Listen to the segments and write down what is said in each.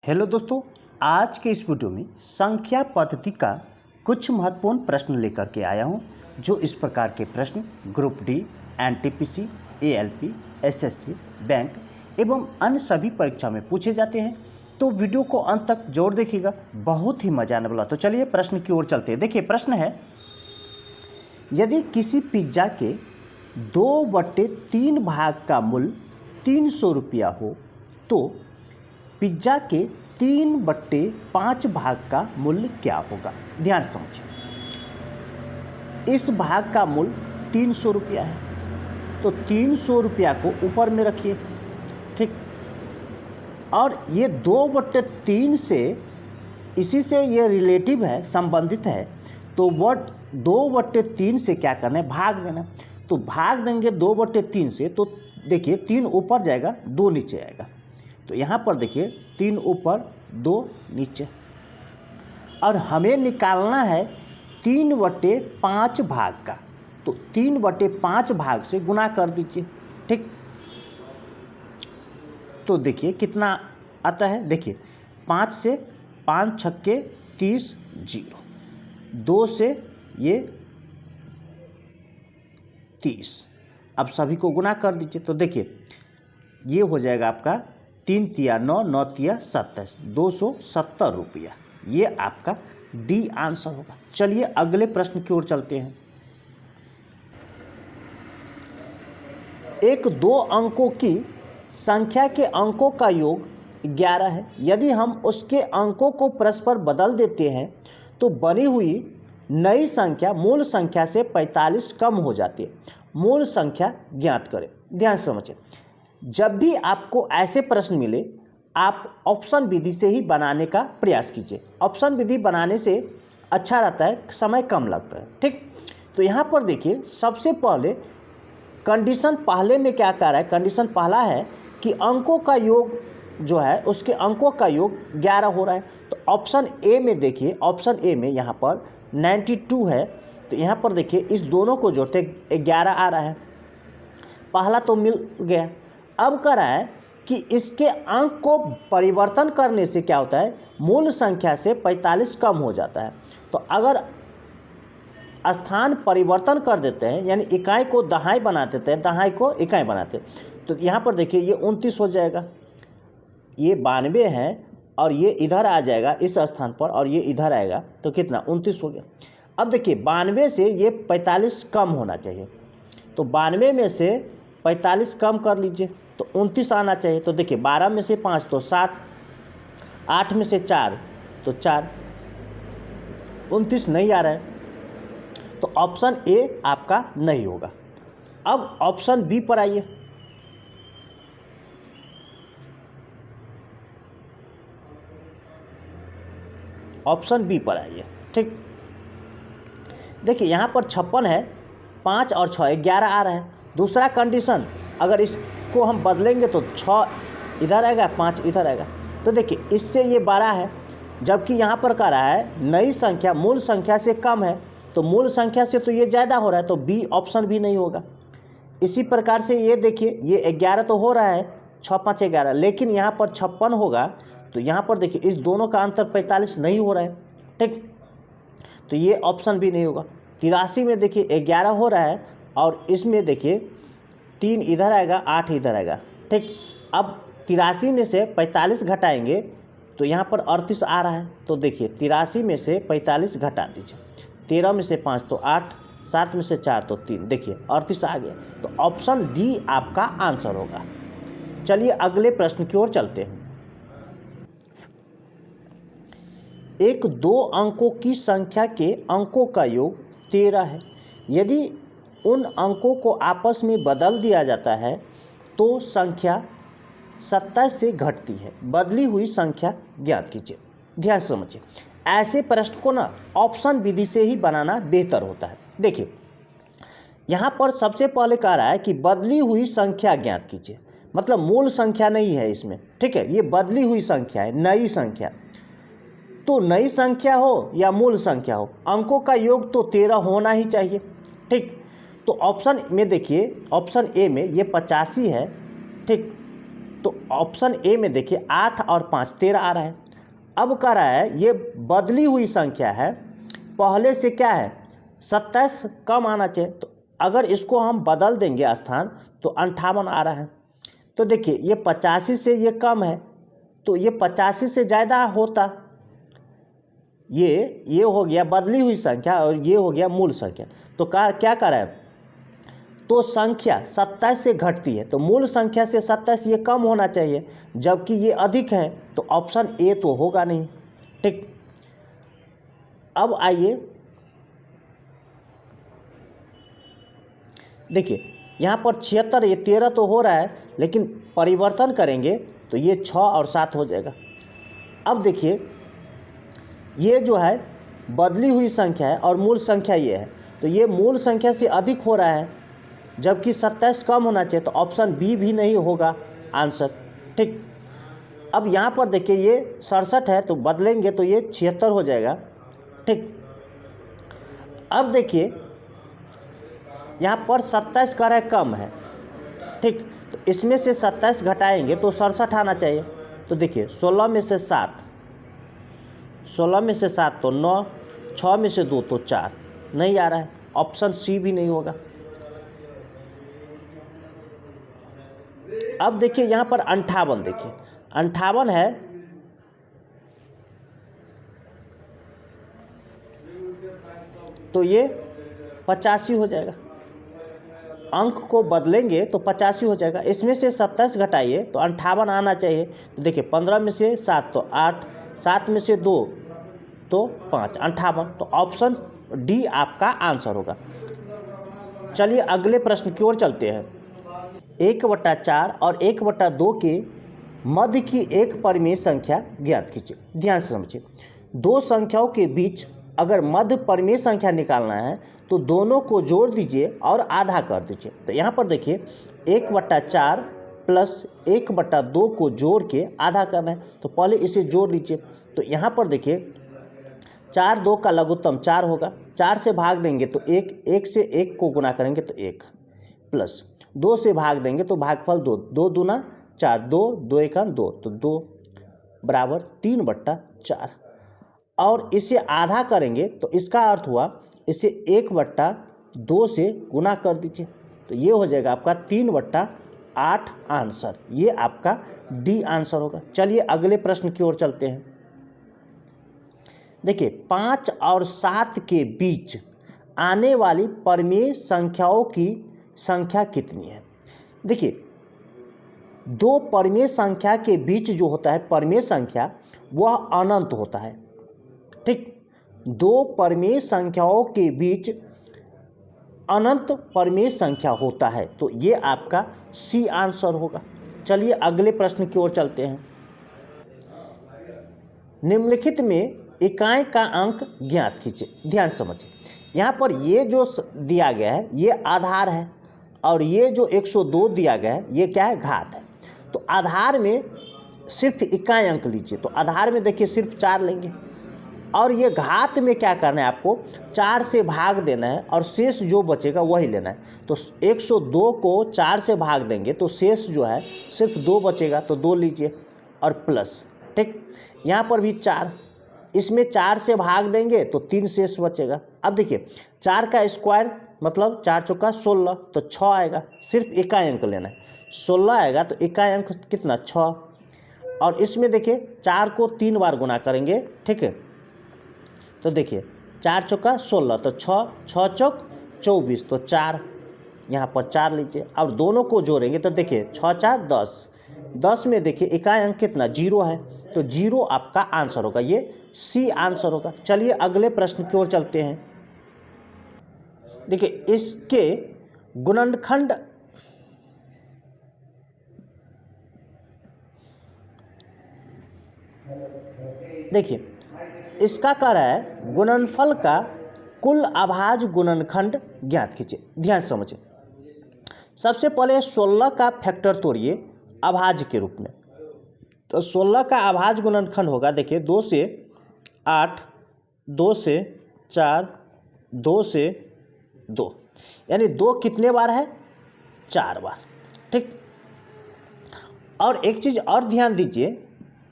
Hello दोस्तों, आज के इस वीडियो में संख्या पद्धति का कुछ महत्वपूर्ण प्रश्न लेकर के आया हूं, जो इस प्रकार के प्रश्न group D, NTPC, ALP, SSC, bank एवं अन्य सभी परीक्षा में पूछे जाते हैं। तो वीडियो को अंत तक जरूर देखिएगा, बहुत ही मजा आने वाला। तो चलिए प्रश्न की ओर चलते हैं। देखिए प्रश्न है, यदि किसी पिज्जा के 2/3 भाग का मूल्य 300 रुपया हो तो पिज्जा के 3/5 भाग का मूल्य क्या होगा। ध्यान से समझिए, इस भाग का मूल्य 300 रुपया है, तो 300 रुपया को ऊपर में रखिए, ठीक। और ये 2/3 से, इसी से ये रिलेटिव है, संबंधित है, तो 2/3 से क्या करना है, भाग देना। तो भाग देंगे 2/3 से, तो देखिए 3 ऊपर जाएगा, 2 नीचे आएगा। तो यहाँ पर देखिए 3 ऊपर 2 नीचे, और हमें निकालना है 3/5 भाग का। तो 3/5 भाग से गुना कर दीजिए, ठीक। तो देखिए कितना आता है, देखिए 5 से 5 छक्के 30, 0, 2 से ये 30। अब सभी को गुना कर दीजिए, तो देखिए ये हो जाएगा आपका 3 तिया 9, 9 तिया 27, 270 रुपया। ये आपका डी आंसर होगा। चलिए अगले प्रश्न की ओर चलते हैं। एक 2 अंकों की संख्या के अंकों का योग 11 है। यदि हम उसके अंकों को परस्पर बदल देते हैं तो बनी हुई नई संख्या मूल संख्या से 45 कम हो जाती है। मूल संख्या ज्ञात करें। ध्यान से समझिए, जब भी आपको ऐसे प्रश्न मिले, आप ऑप्शन विधि से ही बनाने का प्रयास कीजिए। ऑप्शन विधि बनाने से अच्छा रहता है, समय कम लगता है, ठीक। तो यहाँ पर देखिए, सबसे पहले कंडीशन पहले में क्या कह रहा है, कंडीशन पहला है कि अंकों का योग जो है, उसके अंकों का योग 11 हो रहा है। तो ऑप्शन ए में देखिए, ऑप्शन ए में यहाँ पर 92 है, तो यहाँ पर देखिए इस दोनों को जोड़ते 11 आ रहा है, पहला तो मिल गया। अब कह रहा है कि इसके अंक को परिवर्तन करने से क्या होता है, मूल संख्या से 45 कम हो जाता है। तो अगर स्थान परिवर्तन कर देते हैं, यानी इकाई को दहाई बना देते हैं, दहाई को इकाई बनाते हैं, तो यहाँ पर देखिए ये 29 हो जाएगा, ये 92 है, और ये इधर आ जाएगा इस स्थान पर, और ये इधर आएगा, तो कितना 29 हो गया। अब देखिए 92 से ये 45 कम होना चाहिए, तो 92 में से 45 कम कर लीजिए, तो 29 आना चाहिए। तो देखिए 12 में से 5 तो 7, 8 में से 4 तो 4, 29 नहीं आ रहा है, तो ऑप्शन ए आपका नहीं होगा। अब ऑप्शन बी पर आइए। ऑप्शन बी पर आइए, ठीक। देखिए यहाँ पर 56 है, 5 और 6 11 आ रहा है। दूसरा कंडीशन, अगर इसको हम बदलेंगे तो 6 इधर आएगा, 5 इधर आएगा। तो देखिए इससे ये 12 है, जबकि यहाँ पर कह रहा है नई संख्या मूल संख्या से कम है, तो मूल संख्या से तो ये ज़्यादा हो रहा है, तो बी ऑप्शन भी नहीं होगा। इसी प्रकार से ये देखिए, ये 11 तो हो रहा है, 6 5 11, लेकिन यहाँ पर 56 होगा, तो यहाँ पर देखिए इस दोनों का अंतर 45 नहीं हो रहा है, ठीक। तो ये ऑप्शन भी नहीं होगा। 83 में देखिए 11 हो रहा है, और इसमें देखिए 3 इधर आएगा, 8 इधर आएगा, ठीक। अब 83 में से 45 घटाएंगे तो यहाँ पर 38 आ रहा है। तो देखिए 83 में से 45 घटा दीजिए, 13 में से 5 तो 8, 7 में से 4 तो 3, देखिए 38 आ गया। तो ऑप्शन डी आपका आंसर होगा। चलिए अगले प्रश्न की ओर चलते हैं। एक 2 अंकों की संख्या के अंकों का योग 13 है। यदि उन अंकों को आपस में बदल दिया जाता है तो संख्या 27 से घटती है। बदली हुई संख्या ज्ञात कीजिए। ध्यान से समझिए, ऐसे प्रश्न को ना ऑप्शन विधि से ही बनाना बेहतर होता है। देखिए यहाँ पर सबसे पहले कह रहा है कि बदली हुई संख्या ज्ञात कीजिए, मतलब मूल संख्या नहीं है इसमें, ठीक है, ये बदली हुई संख्या है, नई संख्या। तो नई संख्या हो या मूल संख्या हो, अंकों का योग तो 13 होना ही चाहिए, ठीक। तो ऑप्शन में देखिए, ऑप्शन ए में ये 85 है, ठीक। तो ऑप्शन ए में देखिए 8 और 5 13 आ रहा है। अब कह रहा है ये बदली हुई संख्या है, पहले से क्या है 27 कम आना चाहिए। तो अगर इसको हम बदल देंगे स्थान तो 58 आ रहा है। तो देखिए ये 85 से ये कम है, तो ये 85 से ज़्यादा होता। ये हो गया बदली हुई संख्या और ये हो गया मूल संख्या। तो क्या कर रहा है, तो संख्या 27 से घटती है, तो मूल संख्या से 27 ये कम होना चाहिए, जबकि ये अधिक है, तो ऑप्शन ए तो होगा नहीं। ठीक, अब आइए देखिए यहाँ पर 76, ये 13 तो हो रहा है, लेकिन परिवर्तन करेंगे तो ये 6 और 7 हो जाएगा। अब देखिए ये जो है बदली हुई संख्या है और मूल संख्या ये है, तो ये मूल संख्या से अधिक हो रहा है, जबकि 27 कम होना चाहिए, तो ऑप्शन बी भी नहीं होगा आंसर। ठीक, अब यहाँ पर देखिए ये 67 है, तो बदलेंगे तो ये 76 हो जाएगा। ठीक, अब देखिए यहाँ पर 27 का है कम है। ठीक, तो इसमें से 27 घटाएंगे तो 67 आना चाहिए। तो देखिए 16 में से 7 तो 9, 6 में से 2 तो 4, नहीं आ रहा है, ऑप्शन सी भी नहीं होगा। अब देखिए यहाँ पर 58, देखिए 58 है, तो ये 85 हो जाएगा। अंक को बदलेंगे तो 85 हो जाएगा। इसमें से 27 घटाइए तो 58 आना चाहिए। तो देखिए 15 में से 7 तो 8, 7 में से 2 तो 5, 58। तो ऑप्शन डी आपका आंसर होगा। चलिए अगले प्रश्न की ओर चलते हैं। 1/4 और 1/2 के मध्य की एक परिमेय संख्या ज्ञात कीजिए। ध्यान से समझिए, दो संख्याओं के बीच अगर मध्य परिमेय संख्या निकालना है तो दोनों को जोड़ दीजिए और आधा कर दीजिए। तो यहाँ पर देखिए 1/4 प्लस 1/2 को जोड़ के आधा करना है, तो पहले इसे जोड़ लीजिए। तो यहाँ पर देखिए 4 2 का लघुत्तम 4 होगा, 4 से भाग देंगे तो 1, 1 से 1 को गुना करेंगे तो 1, प्लस 2 से भाग देंगे तो भागफल 2, 2 दूना 4, 2 2 1 2, तो 2 बराबर 3/4। और इसे आधा करेंगे तो इसका अर्थ हुआ इसे 1/2 से गुना कर दीजिए, तो ये हो जाएगा आपका 3/8 आंसर। ये आपका डी आंसर होगा। चलिए अगले प्रश्न की ओर चलते हैं। देखिए 5 और 7 के बीच आने वाली परिमेय संख्याओं की संख्या कितनी है। देखिए दो परिमेय संख्या के बीच जो होता है परिमेय संख्या वह अनंत होता है। ठीक, दो परिमेय संख्याओं के बीच अनंत परिमेय संख्या होता है, तो ये आपका सी आंसर होगा। चलिए अगले प्रश्न की ओर चलते हैं। निम्नलिखित में इकाई का अंक ज्ञात कीजिए। ध्यान समझिए, यहाँ पर ये जो दिया गया है ये आधार है और ये जो 102 दिया गया है ये क्या है, घात है। तो आधार में सिर्फ इकाई अंक लीजिए, तो आधार में देखिए सिर्फ 4 लेंगे, और ये घात में क्या करना है, आपको 4 से भाग देना है और शेष जो बचेगा वही लेना है। तो 102 को 4 से भाग देंगे तो शेष जो है सिर्फ 2 बचेगा, तो 2 लीजिए और प्लस। ठीक, यहाँ पर भी 4, इसमें 4 से भाग देंगे तो 3 शेष बचेगा। अब देखिए 4 का स्क्वायर मतलब 4 चौका 16, तो 6 आएगा, सिर्फ इकाई अंक लेना है। 16 आएगा तो इकाई अंक कितना, 6। और इसमें देखिए 4 को 3 बार गुना करेंगे। ठीक है, तो देखिए 4 चौका 16, तो 6, 6 चौक 24, तो 4, यहाँ पर 4 लीजिए। और दोनों को जोड़ेंगे तो देखिए 6 4 10, 10 में देखिए इकाई अंक कितना, 0 है, तो 0 आपका आंसर होगा। ये सी आंसर होगा। चलिए अगले प्रश्न की ओर चलते हैं। देखिए इसके गुणनखंड देखिए इसका कह रहा है गुणनफल का कुल अभाज्य गुणनखंड ज्ञात कीजिए। ध्यान समझिए, सबसे पहले 16 का फैक्टर तोड़िए अभाज्य के रूप में। तो 16 का अभाज्य गुणनखंड होगा, देखिए 2 से 8, 2 से 4, 2 से 2, यानी 2 कितने बार है, 4 बार। ठीक, और एक चीज़ और ध्यान दीजिए,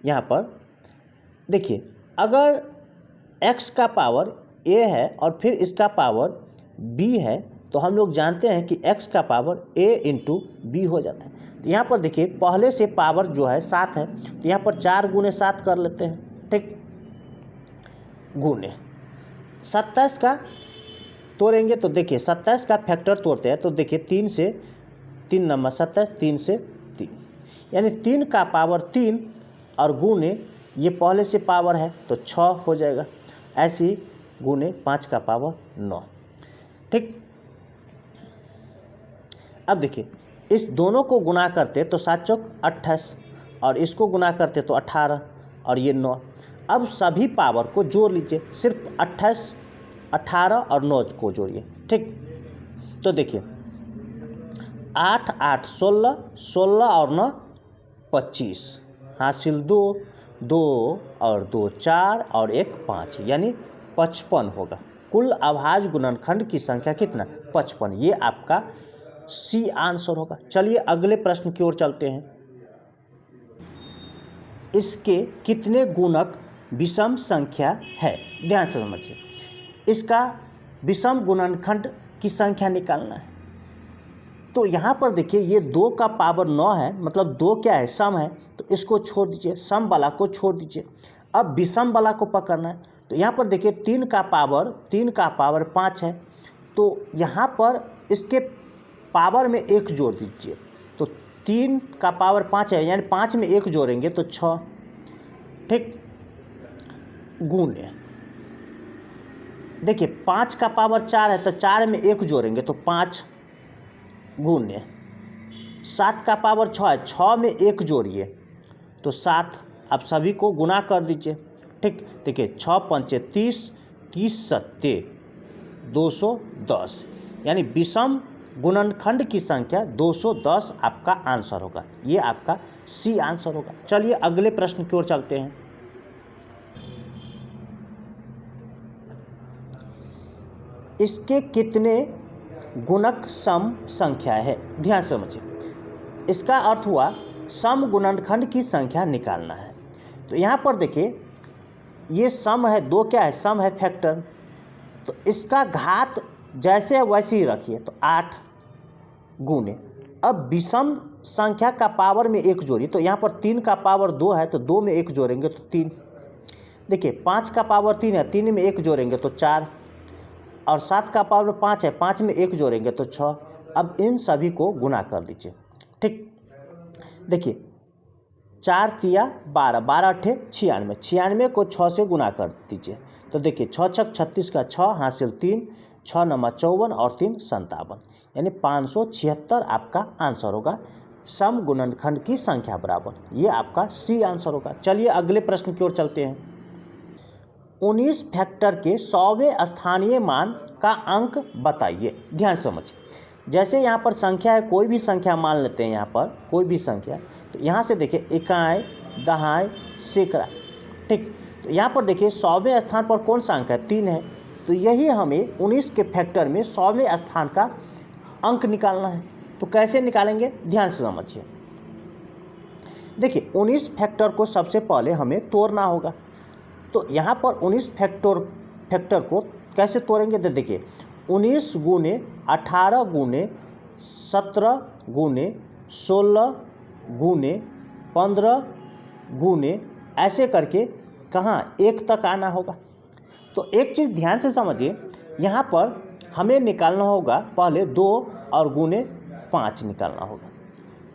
यहाँ पर देखिए, अगर x का पावर a है और फिर इसका पावर b है तो हम लोग जानते हैं कि x का पावर a इंटू बी हो जाता है। तो यहाँ पर देखिए पहले से पावर जो है 7 है, तो यहाँ पर 4 गुने 7 कर लेते हैं, ठीक, गुने 27 का तोड़ेंगे तो देखिए 27 का फैक्टर तोड़ते हैं तो देखिए 3 से 3 नंबर 27, 3 से 3, यानी 3 का पावर 3 और गुने ये पहले से पावर है तो 6 हो जाएगा, ऐसे ही गुने 5 का पावर 9, ठीक। अब देखिए इस दोनों को गुना करते तो 7 चौक 28 और इसको गुना करते तो 18 और ये 9। अब सभी पावर को जोड़ लीजिए, सिर्फ 28, 18 और 9 को जोड़िए, ठीक। तो देखिए 8 8 16, 16 और 9 25, हासिल 2, 2 और 2 4 और 1 5, यानी 55 होगा। कुल अभाज्य गुणनखंड की संख्या कितना? 55। ये आपका सी आंसर होगा। चलिए अगले प्रश्न की ओर चलते हैं। इसके कितने गुणक विषम संख्या है? ध्यान से समझिए, इसका विषम गुणनखंड की संख्या निकालना है। तो यहाँ पर देखिए ये 2 का पावर 9 है, मतलब 2 क्या है? सम है, तो इसको छोड़ दीजिए, सम वाला को छोड़ दीजिए। अब विषम वाला को पकड़ना है। तो यहाँ पर देखिए 3 का पावर 5 है, तो यहाँ पर इसके पावर में 1 जोड़ दीजिए। तो 3 का पावर 5 है, यानी 5 में 1 जोड़ेंगे तो 6, ठीक, गुने देखिए 5 का पावर 4 है तो 4 में 1 जोड़ेंगे तो 5, गुने 7 का पावर 6 है, 6 में 1 जोड़िए तो 7। अब सभी को गुना कर दीजिए, ठीक। देखिए 6 पंचे 30, 30 सत्ते 210, यानी विषम गुणनखंड की संख्या 210 आपका आंसर होगा। ये आपका सी आंसर होगा। चलिए अगले प्रश्न की ओर चलते हैं। इसके कितने गुणक सम संख्या है? ध्यान से समझिए, इसका अर्थ हुआ सम गुणनखंड की संख्या निकालना है। तो यहाँ पर देखिए ये सम है, 2 क्या है? सम है, फैक्टर। तो इसका घात जैसे है वैसे ही रखिए, तो 8 गुने, अब विषम संख्या का पावर में 1 जोड़िए। तो यहाँ पर 3 का पावर 2 है, तो 2 में 1 जोड़ेंगे तो 3। देखिए 5 का पावर 3 है, 3 में 1 जोड़ेंगे तो 4, और 7 का पावर 5 है, 5 में 1 जोड़ेंगे तो 6। अब इन सभी को गुना कर दीजिए, ठीक। देखिए 4 तिया 12, 12 अट्ठे 96, 96 को 6 से गुना कर दीजिए। तो देखिए 6 छक 36 का 6, हासिल 3, 6 नंबर 54 और 3 57, यानी 576 आपका आंसर होगा। सम गुणनखंड की संख्या बराबर, ये आपका सी आंसर होगा। चलिए अगले प्रश्न की ओर चलते हैं। 19 फैक्टर के 100वें स्थानीय मान का अंक बताइए। ध्यान समझिए, जैसे यहाँ पर संख्या है, कोई भी संख्या मान लेते हैं, यहाँ पर कोई भी संख्या, तो यहाँ से देखिए इकाई, दहाई, सैकड़ा, ठीक। तो यहाँ पर देखिए 100वें स्थान पर कौन सा अंक है? 3 है। तो यही हमें 19 के फैक्टर में 100वें स्थान का अंक निकालना है। तो कैसे निकालेंगे? ध्यान से समझिए। देखिए 19 फैक्टर को सबसे पहले हमें तोड़ना होगा। तो यहाँ पर 19 फैक्टर को कैसे तोड़ेंगे? तो देखिए 19 गुने 18 गुने 17 गुने 16 गुने 15 गुने, ऐसे करके कहाँ 1 तक आना होगा। तो एक चीज़ ध्यान से समझिए, यहाँ पर हमें निकालना होगा पहले 2 और गुने 5 निकालना होगा।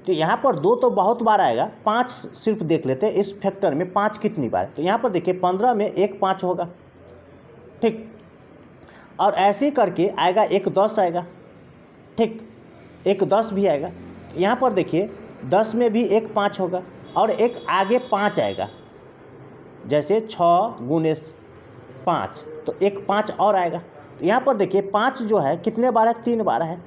तो यहाँ पर 2 तो बहुत बार आएगा, 5 सिर्फ देख लेते हैं इस फैक्टर में 5 कितनी बार। तो यहाँ पर देखिए 15 में 1 5 होगा, ठीक। और ऐसे करके आएगा 1 10 आएगा, ठीक, 1 10 भी आएगा। तो यहाँ पर देखिए 10 में भी 1 5 होगा और एक आगे 5 आएगा, जैसे 6 गुने 5, तो 1 5 और आएगा। तो यहाँ पर देखिए 5 जो है कितने बार है? 3 बार है।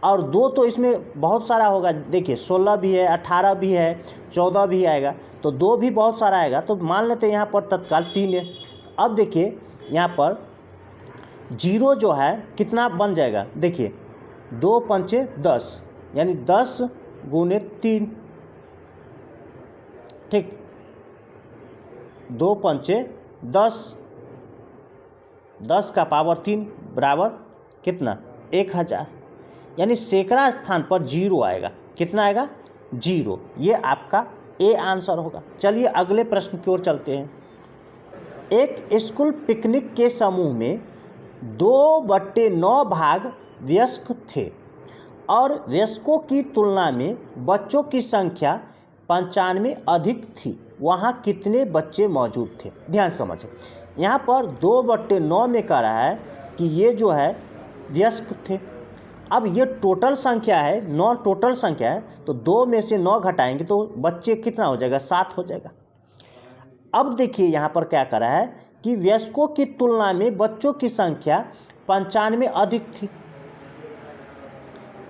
और 2 तो इसमें बहुत सारा होगा, देखिए 16 भी है, 18 भी है, 14 भी आएगा, तो 2 भी बहुत सारा आएगा। तो मान लेते हैं यहाँ पर तत्काल 3 है। अब देखिए यहाँ पर 0 जो है कितना बन जाएगा? देखिए 2 पंचे 10, यानी 10 गुने 3, ठीक, 2 पंचे 10, 10 का पावर 3 बराबर कितना 1000, यानी सैकड़ा स्थान पर 0 आएगा। कितना आएगा 0। ये आपका ए आंसर होगा। चलिए अगले प्रश्न की ओर चलते हैं। एक स्कूल पिकनिक के समूह में 2/9 भाग वयस्क थे और वयस्कों की तुलना में बच्चों की संख्या 95 अधिक थी। वहाँ कितने बच्चे मौजूद थे? ध्यान समझें, यहाँ पर 2/9 में कह रहा है कि ये जो है वयस्क थे। अब ये टोटल संख्या है, 9 टोटल संख्या है, तो 2 में से 9 घटाएंगे तो बच्चे कितना हो जाएगा 7 हो जाएगा। अब देखिए यहाँ पर क्या कर रहा है कि वयस्कों की तुलना में बच्चों की संख्या 95 अधिक थी।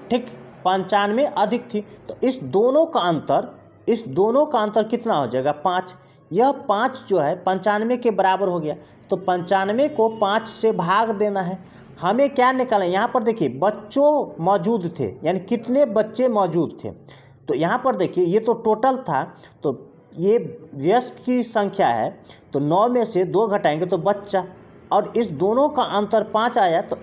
ठीक, 95 अधिक थी, तो इस दोनों का अंतर कितना हो जाएगा 5। यह 5 जो है 95 के बराबर हो गया, तो 95 को 5 से भाग देना है। हमें क्या निकालना है, यहाँ पर देखिए बच्चों मौजूद थे, यानी कितने बच्चे मौजूद थे। तो यहाँ पर देखिए ये तो टोटल था, तो ये वयस्क की संख्या है, तो 9 में से 2 घटाएंगे तो बच्चा, और इस दोनों का अंतर 5 आया, तो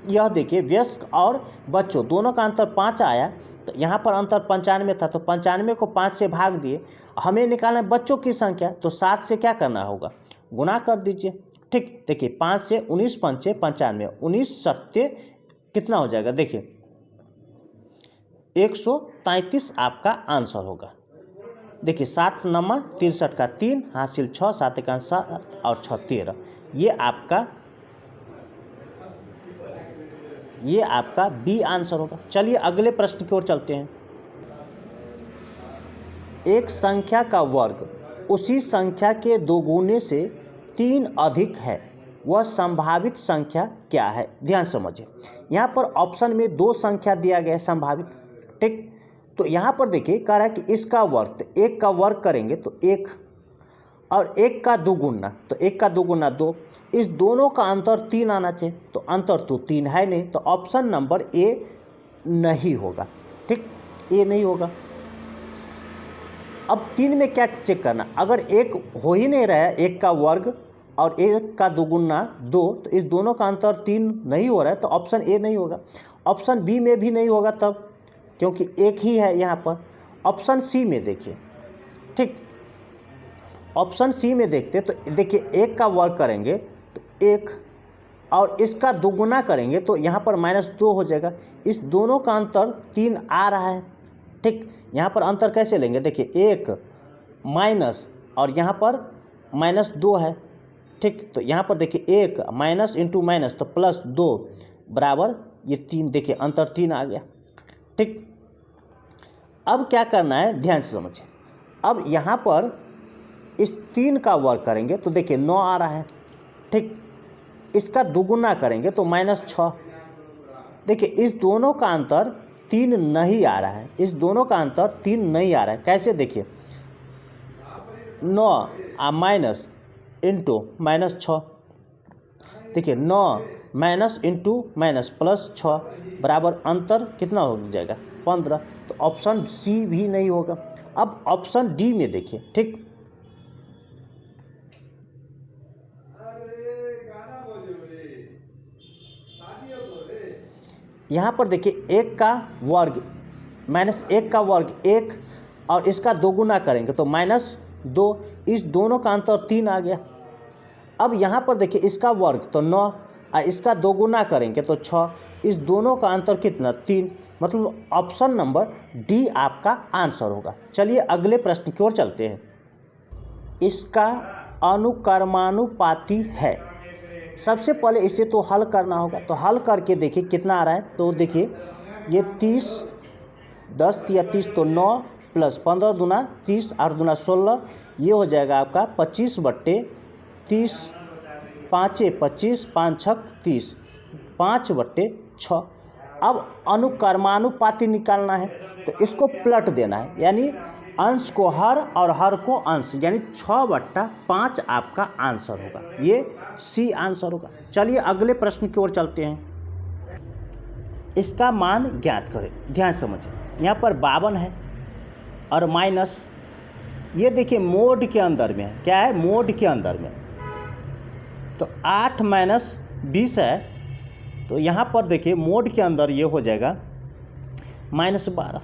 यह देखिए वयस्क और बच्चों दोनों का अंतर 5 आया, तो यहाँ पर अंतर 95 था, तो 95 को 5 से भाग दिए। हमें निकालना है बच्चों की संख्या, तो 7 से क्या करना होगा, गुना कर दीजिए। ठीक, देखिए 5 से 19 पंचे 95, 19 सत्ते कितना हो जाएगा, देखिए 133 आपका आंसर होगा। देखिए 7 नमा 63 का 3 हासिल 6, 7 एकान 7 और 6 13। ये आपका बी आंसर होगा। चलिए अगले प्रश्न की ओर चलते हैं। एक संख्या का वर्ग उसी संख्या के दोगुने से 3 अधिक है, वह संभावित संख्या क्या है? ध्यान समझिए, यहाँ पर ऑप्शन में 2 संख्या दिया गया है संभावित। ठीक, तो यहाँ पर देखिए कह रहा है कि इसका वर्ग, तो 1 का वर्ग करेंगे तो 1, और 1 का दोगुना, तो 1 का दोगुना 2, इस दोनों का अंतर 3 आना चाहिए, तो अंतर तो 3 है नहीं, तो ऑप्शन नंबर ए नहीं होगा। ठीक, ए नहीं होगा। अब 3 में क्या चेक करना, अगर 1 हो ही नहीं रहा है, 1 का वर्ग और 1 का दोगुना 2, तो इस दोनों का अंतर 3 नहीं हो रहा है, तो ऑप्शन ए नहीं होगा। ऑप्शन बी में भी नहीं होगा तब, क्योंकि 1 ही है यहाँ पर। ऑप्शन सी में देखिए, ठीक, ऑप्शन सी में देखते तो देखिए 1 का वर्ग करेंगे तो 1, और इसका दोगुना करेंगे तो यहाँ पर -2 हो जाएगा। इस दोनों का अंतर 3 आ रहा है। ठीक, यहाँ पर अंतर कैसे लेंगे, देखिए 1 माइनस और यहाँ पर -2 है। ठीक, तो यहाँ पर देखिए 1 माइनस इंटू माइनस तो +2 बराबर ये 3, देखिए अंतर 3 आ गया। ठीक, अब क्या करना है ध्यान से समझिए। अब यहाँ पर इस 3 का वर्ग करेंगे तो देखिए 9 आ रहा है। ठीक, इसका दोगुना करेंगे तो -6। देखिए इस दोनों का अंतर 3 नहीं आ रहा है, इस दोनों का अंतर 3 नहीं आ रहा है। कैसे, देखिए 9 माइनस इंटू -6, देखिए 9 माइनस इंटू माइनस +6 बराबर अंतर कितना हो जाएगा 15, तो ऑप्शन सी भी नहीं होगा। अब ऑप्शन डी में देखिए। ठीक, यहाँ पर देखिए 1 का वर्ग माइनस 1 का वर्ग 1, और इसका दोगुना करेंगे तो -2, इस दोनों का अंतर 3 आ गया। अब यहाँ पर देखिए इसका वर्ग तो 9 और इसका दोगुना करेंगे तो 6, इस दोनों का अंतर कितना 3, मतलब ऑप्शन नंबर डी आपका आंसर होगा। चलिए अगले प्रश्न की ओर चलते हैं। इसका अनुक्रमानुपाती है। सबसे पहले इसे तो हल करना होगा, तो हल करके देखिए कितना आ रहा है, तो देखिए ये 30 10 या 30 तो 9 प्लस 15 दूना 30 8 दूना 16, ये हो जाएगा आपका 25/30, 5 25 5 6 30, 5/6। अब अनुक्रमानुपाती निकालना है, तो इसको पलट देना है, यानी अंश को हर और हर को अंश, यानी 6/5 आपका आंसर होगा। ये सी आंसर होगा। चलिए अगले प्रश्न की ओर चलते हैं। इसका मान ज्ञात करें। ध्यान समझिए, यहाँ पर 52 है और माइनस ये देखिए मोड के अंदर में है, क्या है मोड के अंदर में, तो 8 माइनस 20 है, तो यहाँ पर देखिए मोड के अंदर ये हो जाएगा -12।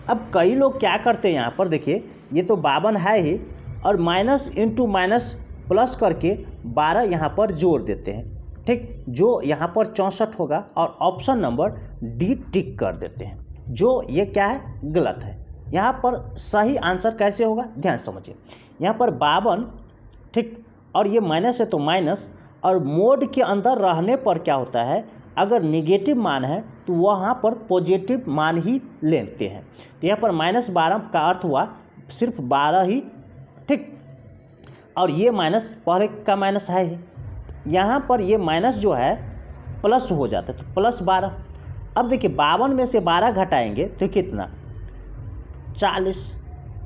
अब कई लोग क्या करते हैं यहाँ पर देखिए, ये तो 52 है ही और माइनस इंटू माइनस प्लस करके 12 यहाँ पर जोड़ देते हैं, ठीक, जो यहाँ पर 64 होगा और ऑप्शन नंबर डी टिक कर देते हैं, जो ये क्या है गलत है। यहाँ पर सही आंसर कैसे होगा ध्यान समझिए, यहाँ पर 52 ठीक, और ये माइनस है तो माइनस, और मोड के अंदर रहने पर क्या होता है, अगर निगेटिव मान है तो वहाँ पर पॉजिटिव मान ही लेते हैं। तो यहाँ पर -12 का अर्थ हुआ सिर्फ 12 ही, ठीक, और ये माइनस पहले का माइनस है ही, यहाँ पर ये माइनस जो है प्लस हो जाता है, तो +12। अब देखिए 52 में से 12 घटाएंगे तो कितना 40,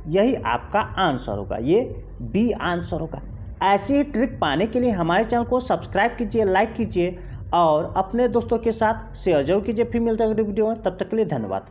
यही आपका आंसर होगा, ये बी आंसर होगा। ऐसी ही ट्रिक पाने के लिए हमारे चैनल को सब्सक्राइब कीजिए, लाइक कीजिए और अपने दोस्तों के साथ शेयर जरूर कीजिए। फिर मिलते हैं अगले वीडियो में, तब तक के लिए धन्यवाद।